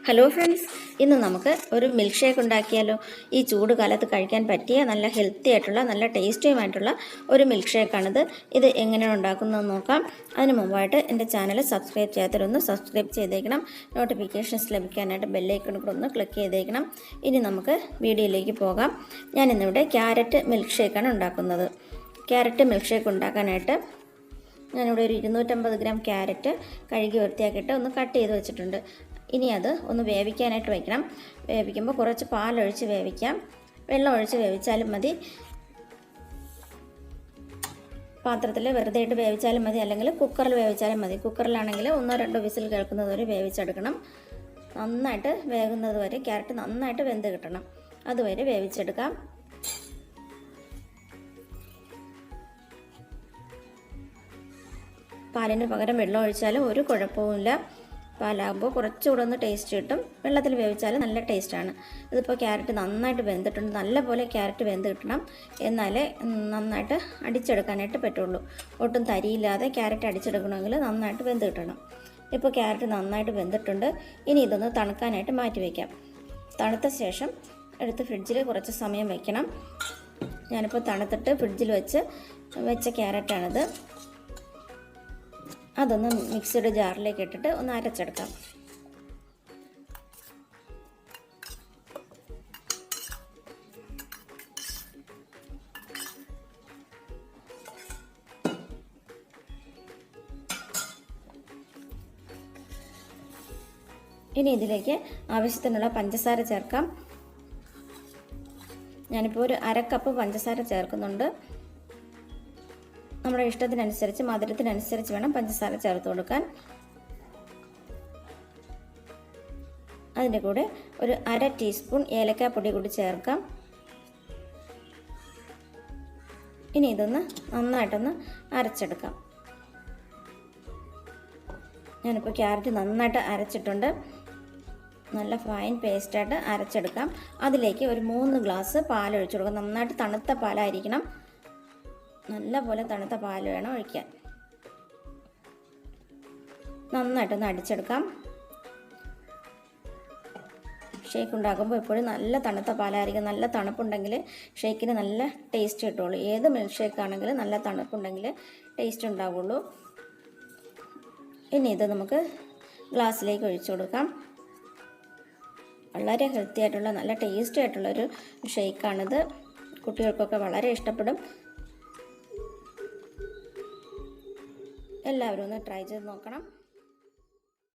Hello friends, ഇന്ന് നമുക്ക് ഒരു മിൽക്ക് ഷേക്ക് ഉണ്ടാക്കിയാലോ. ഈ ചൂട് കാലത്ത് കഴിക്കാൻ പറ്റിയ നല്ല ഹെൽത്തി ആയിട്ടുള്ള നല്ല ടേസ്റ്റിയുമായിട്ടുള്ള ഒരു മിൽക്ക് ഷേക്കാണിത്. ഇത് എങ്ങനെയാണ് ഉണ്ടാക്കുന്നതെന്ന് നോക്കാം. അതിന് മുമ്പായിട്ട് എൻ്റെ ചാനൽ സബ്സ്ക്രൈബ് ചെയ്യാത്തവരൊന്ന് സബ്സ്ക്രൈബ് ചെയ്തേക്കണം. നോട്ടിഫിക്കേഷൻസ് ലഭിക്കാനായിട്ട് ബെല്ലൈക്കൺ കൂടെ ഒന്ന് ക്ലിക്ക് ചെയ്തേക്കണം. ഇനി നമുക്ക് വീഡിയോയിലേക്ക് പോകാം. ഞാനിന്നിവിടെ ക്യാരറ്റ് മിൽക്ക് ഷേക്കാണ് ഉണ്ടാക്കുന്നത്. ക്യാരറ്റ് മിൽക്ക് ഷേക്ക് ഉണ്ടാക്കാനായിട്ട് ഞാനിവിടെ ഒരു 250 ഗ്രാം ക്യാരറ്റ് കഴുകി വൃത്തിയാക്കിയിട്ട് ഒന്ന് കട്ട് ചെയ്ത് വെച്ചിട്ടുണ്ട്. ഇനി അത് ഒന്ന് വേവിക്കാനായിട്ട് വയ്ക്കണം. വേവിക്കുമ്പോൾ കുറച്ച് പാലൊഴിച്ച് വേവിക്കാം. വെള്ളം ഒഴിച്ച് വേവിച്ചാലും മതി, പാത്രത്തിൽ വെറുതെ ഇട്ട് വേവിച്ചാലും മതി, അല്ലെങ്കിൽ കുക്കറിൽ വേവിച്ചാലും മതി. കുക്കറിലാണെങ്കിൽ 1-2 വിസിൽ കേൾക്കുന്നത് വരെ വേവിച്ചെടുക്കണം. നന്നായിട്ട് വേകുന്നത് വരെ, ക്യാരറ്റ് നന്നായിട്ട് വെന്ത് കിട്ടണം, അതുവരെ വേവിച്ചെടുക്കാം. പാലിന് പകരം വെള്ളം ഒഴിച്ചാലും ഒരു കുഴപ്പവുമില്ല. പാലാകുമ്പോൾ കുറച്ചുകൂടെ ഒന്ന് ടേസ്റ്റ് കിട്ടും. വെള്ളത്തിൽ വേവിച്ചാൽ നല്ല ടേസ്റ്റാണ്. ഇതിപ്പോൾ ക്യാരറ്റ് നന്നായിട്ട് വെന്തിട്ടുണ്ട്. നല്ലപോലെ ക്യാരറ്റ് വെന്ത് കിട്ടണം, എന്നാലേ നന്നായിട്ട് അടിച്ചെടുക്കാനായിട്ട് പറ്റുള്ളൂ. ഒട്ടും തരിയില്ലാതെ ക്യാരറ്റ് അടിച്ചെടുക്കണമെങ്കിൽ നന്നായിട്ട് വെന്ത് കിട്ടണം. ഇപ്പോൾ ക്യാരറ്റ് നന്നായിട്ട് വെന്തിട്ടുണ്ട്. ഇനി ഇതൊന്ന് തണുക്കാനായിട്ട് മാറ്റി വയ്ക്കാം. തണുത്ത ശേഷം എടുത്ത് ഫ്രിഡ്ജിൽ കുറച്ച് സമയം വയ്ക്കണം. ഞാനിപ്പോൾ തണുത്തിട്ട് ഫ്രിഡ്ജിൽ വെച്ച ക്യാരറ്റാണിത്. അതൊന്ന് മിക്സിയുടെ ജാറിലേക്ക് ഇട്ടിട്ട് ഒന്ന് അരച്ചെടുക്കാം. ഇനി ഇതിലേക്ക് ആവശ്യത്തിനുള്ള പഞ്ചസാര ചേർക്കാം. ഞാനിപ്പോൾ ഒരു 1/2 കപ്പ് പഞ്ചസാര ചേർക്കുന്നുണ്ട്. നമ്മുടെ ഇഷ്ടത്തിനനുസരിച്ച്, മധുരത്തിനനുസരിച്ച് വേണം പഞ്ചസാര ചേർത്ത് കൊടുക്കാൻ. അതിൻ്റെ കൂടെ ഒരു 1/2 ടീസ്പൂൺ ഏലക്കാപ്പൊടി കൂടി ചേർക്കാം. ഇനി ഇതൊന്ന് നന്നായിട്ടൊന്ന് അരച്ചെടുക്കാം. ഞാനിപ്പോൾ ക്യാരറ്റ് നന്നായിട്ട് അരച്ചിട്ടുണ്ട്. നല്ല ഫൈൻ പേസ്റ്റായിട്ട് അരച്ചെടുക്കാം. അതിലേക്ക് ഒരു 3 ഗ്ലാസ് പാൽ ഒഴിച്ചു കൊടുക്കാം. നന്നായിട്ട് തണുത്ത പാലായിരിക്കണം. നല്ല പോലെ തണുത്ത പാൽ വേണം ഒഴിക്കാൻ. നന്നായിട്ടൊന്ന് അടിച്ചെടുക്കാം. ഷേക്ക് ഉണ്ടാക്കുമ്പോൾ എപ്പോഴും നല്ല തണുത്ത പാലായിരിക്കും. നല്ല തണുപ്പുണ്ടെങ്കിൽ ഷേക്കിന് നല്ല ടേസ്റ്റ് കിട്ടുള്ളൂ. ഏത് മിൽക്ക് ഷേക്ക് ആണെങ്കിലും നല്ല തണുപ്പുണ്ടെങ്കിൽ ടേസ്റ്റ് ഉണ്ടാവുള്ളൂ. ഇനി ഇത് നമുക്ക് ഗ്ലാസ്സിലേക്ക് ഒഴിച്ചു കൊടുക്കാം. വളരെ ഹെൽത്തി ആയിട്ടുള്ള നല്ല ടേസ്റ്റി ആയിട്ടുള്ളൊരു ഷേക്കാണിത്. കുട്ടികൾക്കൊക്കെ വളരെ ഇഷ്ടപ്പെടും. എല്ലാവരും ഒന്ന് ട്രൈ ചെയ്ത് നോക്കണം.